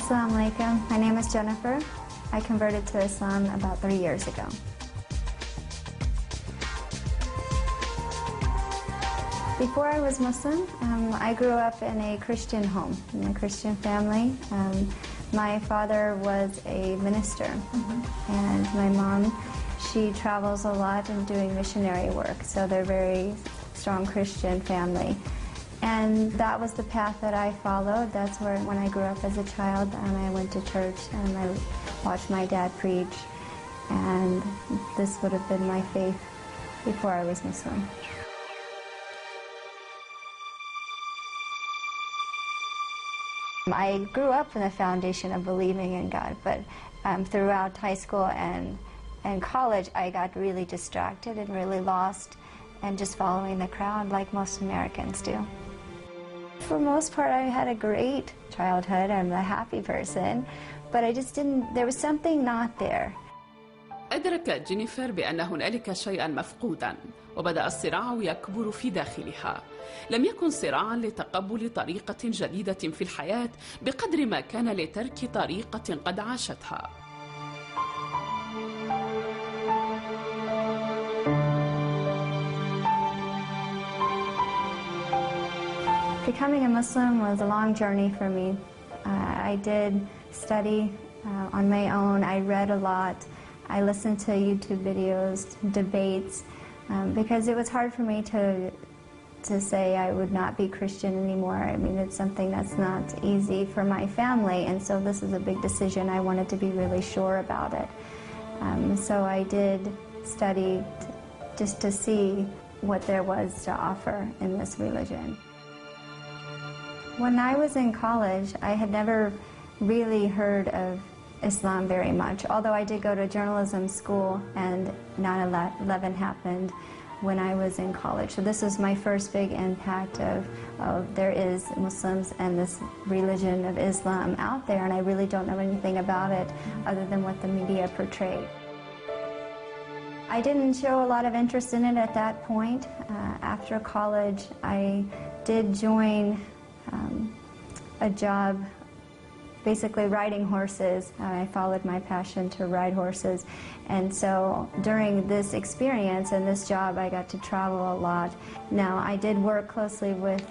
Assalamu alaikum. My name is Jennifer. I converted to Islam about 3 years ago. Before I was Muslim, I grew up in a Christian home, in a Christian family. My father was a minister, and my mom, she travels a lot and doing missionary work, so they're a very strong Christian family. And that was the path that I followed. That's where, when I grew up as a child, I went to church and I watched my dad preach, and this would have been my faith before I was Muslim. I grew up in the foundation of believing in God, but throughout high school and college, I got really distracted and really lost and just following the crowd like most Americans do. For the most part, I had a great childhood. I'm a happy person, but I just didn't, there was something not there. أدركت جينيفر بأن هنالك شيئا مفقودا، وبدأ الصراع يكبر في داخلها. لم يكن صراعا لتقبل طريقة جديدة في الحياة بقدر ما كان لترك طريقة قد عاشتها. Becoming a Muslim was a long journey for me. I did study on my own. I read a lot. I listened to YouTube videos, debates, because it was hard for me to say I would not be Christian anymore. I mean, it's something that's not easy for my family, and so this is a big decision. I wanted to be really sure about it. So I did study just to see what there was to offer in this religion. When I was in college, I had never really heard of Islam very much, although I did go to journalism school, and 9/11 happened when I was in college. So this was my first big impact of there is Muslims and this religion of Islam out there, and I really don't know anything about it other than what the media portrayed. I didn't show a lot of interest in it at that point. After college, I did join a job basically riding horses. I followed my passion to ride horses, and so during this experience and this job I got to travel a lot. Now I did work closely with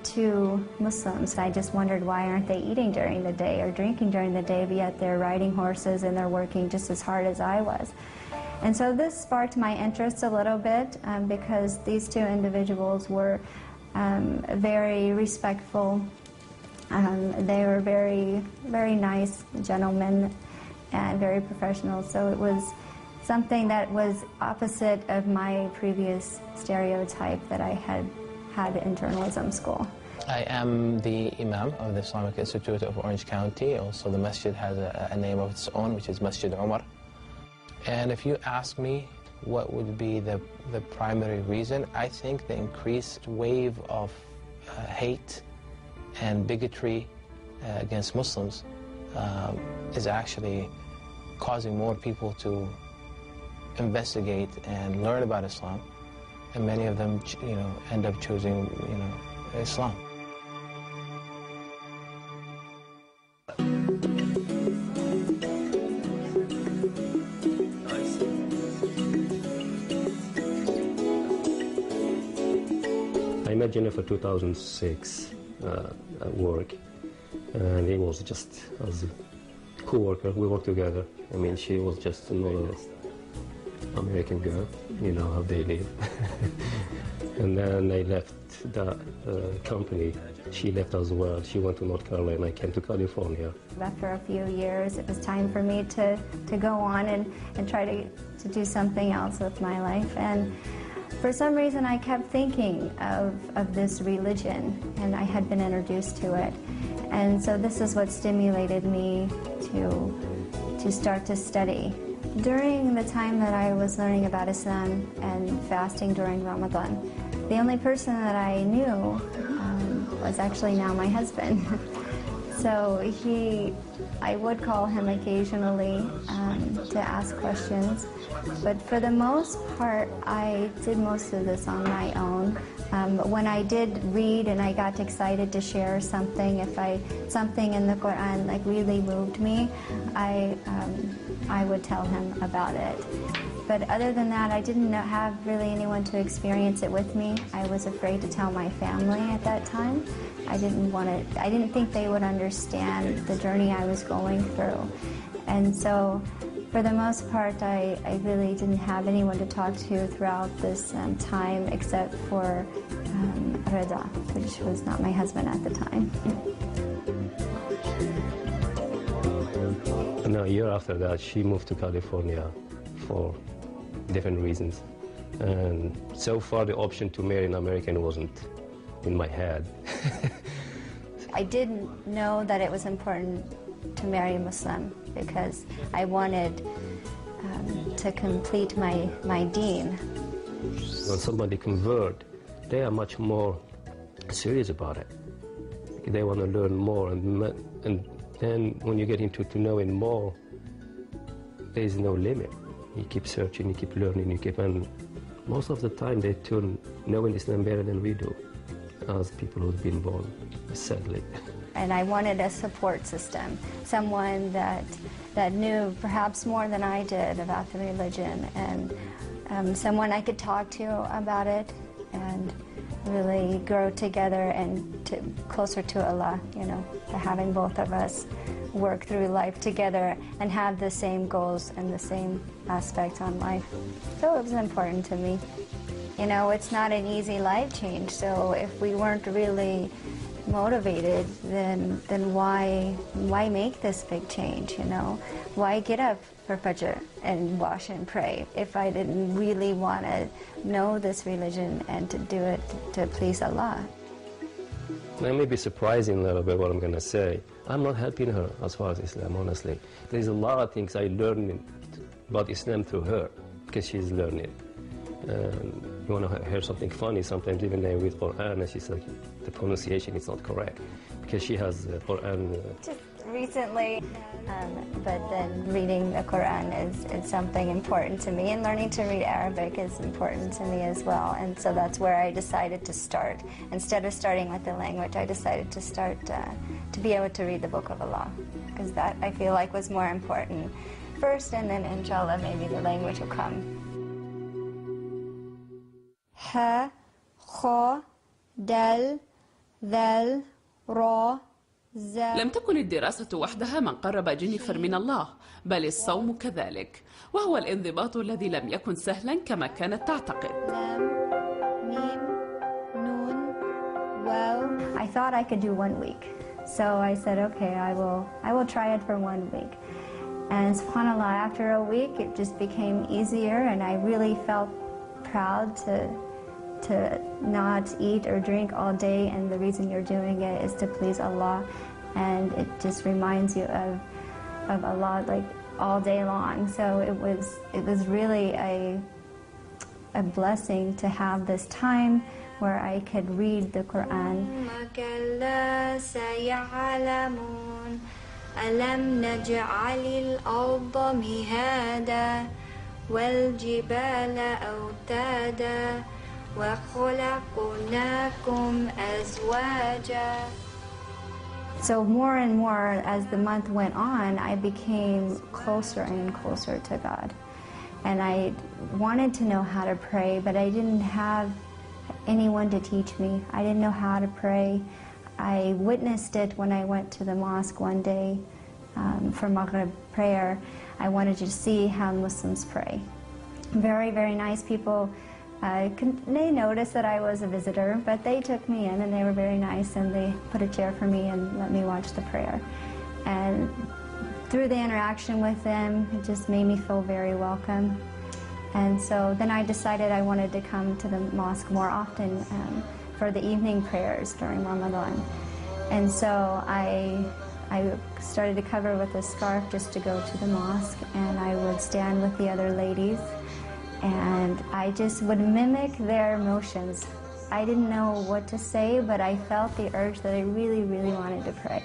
2 Muslims. I just wondered, why aren't they eating during the day or drinking during the day, but yet they're riding horses and they're working just as hard as I was. And so this sparked my interest a little bit, because these 2 individuals were very respectful. They were very, very nice gentlemen and very professional. So it was something that was opposite of my previous stereotype that I had had in journalism school. I am the Imam of the Islamic Institute of Orange County. Also, the masjid has a name of its own, which is Masjid Umar. And if you ask me what would be the primary reason, I think the increased wave of hate and bigotry against Muslims is actually causing more people to investigate and learn about Islam, and many of them, end up choosing, Islam. I met Jennifer 2006. At work, and he was just as a co-worker. We worked together. I mean, she was just another American girl, you know how they live. And then I left that company. She left as well. She went to North Carolina. I came to California. After a few years, it was time for me to go on and try to do something else with my life. And for some reason, I kept thinking of this religion, and I had been introduced to it. And so this is what stimulated me to start to study. During the time that I was learning about Islam and fasting during Ramadan, the only person that I knew was actually now my husband. So I would call him occasionally to ask questions, but for the most part, I did most of this on my own. But when I did read and I got excited to share something, something in the Quran like really moved me, I would tell him about it. But other than that, I didn't have really anyone to experience it with me. I was afraid to tell my family at that time. I didn't think they would understand the journey I was going through. And so, for the most part, I really didn't have anyone to talk to throughout this time except for Reda, which was not my husband at the time. And a year after that, she moved to California for different reasons. And so far, the option to marry an American wasn't in my head. I didn't know that it was important to marry a Muslim because I wanted to complete my deen. When somebody converts, they are much more serious about it. They want to learn more, and then when you get into knowing more, there is no limit. You keep searching, you keep learning, and most of the time they turn knowing Islam better than we do, as people who've been born, sadly. And I wanted a support system, someone that knew perhaps more than I did about the religion, and someone I could talk to about it and really grow together and closer to Allah, having both of us work through life together and have the same goals and the same aspects on life. So it was important to me. It's not an easy life change, so if we weren't really motivated, then why make this big change, Why get up for Fajr and wash and pray if I didn't really want to know this religion and to do it to please Allah? That may be surprising a little bit what I'm going to say. I'm not helping her as far as Islam, honestly. There's a lot of things I learned about Islam through her because she's learning. You want to hear something funny, sometimes even I read Quran and she's like, the pronunciation is not correct because she has Quran. Just recently, but then reading the Quran is something important to me, and learning to read Arabic is important to me as well. And so that's where I decided to start. Instead of starting with the language, I decided to start to be able to read the Book of Allah, because that I feel like was more important first, and then inshallah maybe the language will come. Ha, kha, dal, ذال را زال. لم تكن الدراسة وحدها من قرب جينيفر من الله، بل الصوم كذلك، وهو الانضباط الذي لم يكن سهلا كما كانت تعتقد. لام ميم نون واو. I thought I could do 1 week, so I said, okay, I will try it for 1 week. And subhanAllah, after a week it just became easier, and I really felt proud to not eat or drink all day, and the reason you're doing it is to please Allah, and it just reminds you of Allah like all day long. So it was really a blessing to have this time where I could read the Quran. ألم نجعل الأرض مهادا والجبال أوتادا وخلقناكم أزواجا. So more and more as the month went on, I became closer and closer to God. And I wanted to know how to pray, but I didn't have anyone to teach me. I didn't know how to pray. I witnessed it when I went to the mosque one day for Maghrib prayer. I wanted to see how Muslims pray. Very, very nice people. They noticed that I was a visitor, but they took me in and they were very nice, and they put a chair for me and let me watch the prayer. And through the interaction with them, it just made me feel very welcome. And so then I decided I wanted to come to the mosque more often for the evening prayers during Ramadan. And so I started to cover with a scarf just to go to the mosque, and I would stand with the other ladies, and I just would mimic their motions. I didn't know what to say, but I felt the urge that I really, really wanted to pray.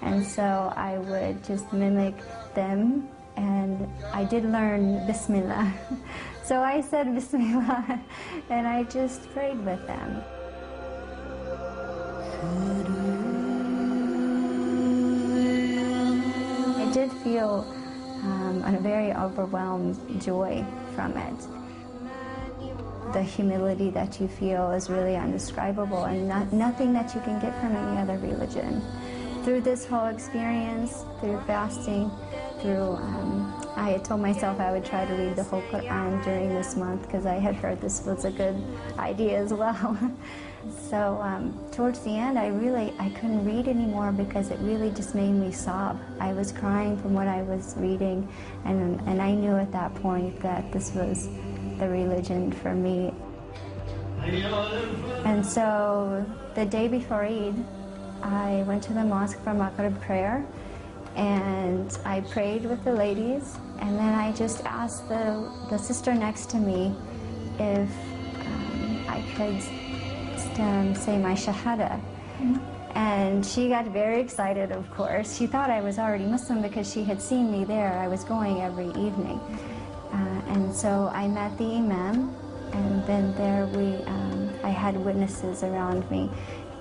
And so I would just mimic them, and I did learn Bismillah. So I said Bismillah, and I just prayed with them. I did feel a very overwhelmed joy from it. The humility that you feel is really indescribable, and nothing that you can get from any other religion. Through this whole experience, through fasting, I had told myself I would try to read the whole Quran during this month because I had heard this was a good idea as well. So towards the end, I couldn't read anymore because it really just made me sob. I was crying from what I was reading, and I knew at that point that this was the religion for me. And so the day before Eid, I went to the mosque for Maghrib prayer, and I prayed with the ladies, and then I just asked the sister next to me if I could say my shahada. And she got very excited, of course. She thought I was already Muslim because she had seen me there. I was going every evening. And so I met the imam, and then there I had witnesses around me,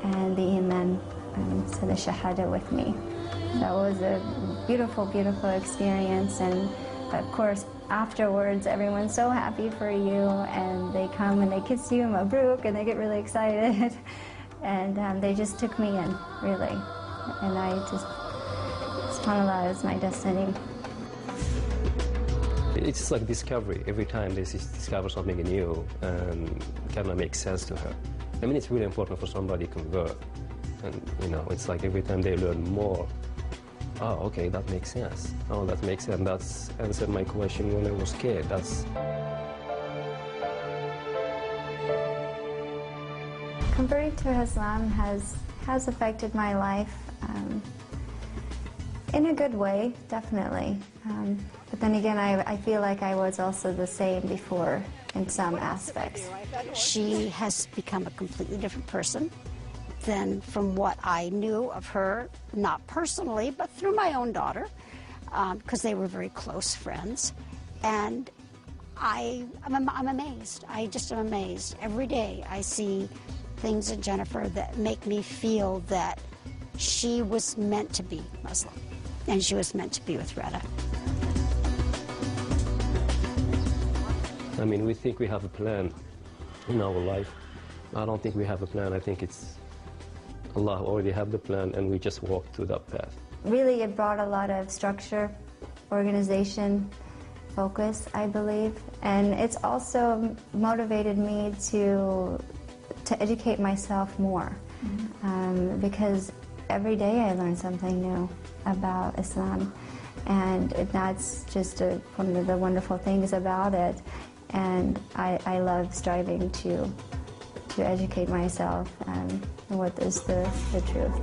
and the imam said the shahada with me. That was a beautiful, beautiful experience, and of course afterwards everyone's so happy for you, and they come and they kiss you, mabruk, and they get really excited. And they just took me in, really. And I just, subhanAllah, is my destiny. It's just like discovery. Every time they discover something new, and it kind of makes sense to her. I mean, it's really important for somebody to convert. And, you know, it's like every time they learn more, oh, okay, that makes sense. Oh, that makes sense. That's answered my question when I was a kid. Converting to Islam has affected my life in a good way, definitely. But then again, I feel like I was also the same before in some aspects. She has become a completely different person than from what I knew of her, not personally, but through my own daughter, because they were very close friends. And I'm amazed. I just am amazed. Every day I see things in Jennifer that make me feel that she was meant to be Muslim, and she was meant to be with Retta. I mean, we think we have a plan in our life. I don't think we have a plan. I think it's Allah already have the plan, and we just walk through that path. Really, it brought a lot of structure, organization, focus, I believe. And it's also motivated me to educate myself more. Because every day I learn something new about Islam. And that's just one of the wonderful things about it. And I love striving to educate myself and what is the truth.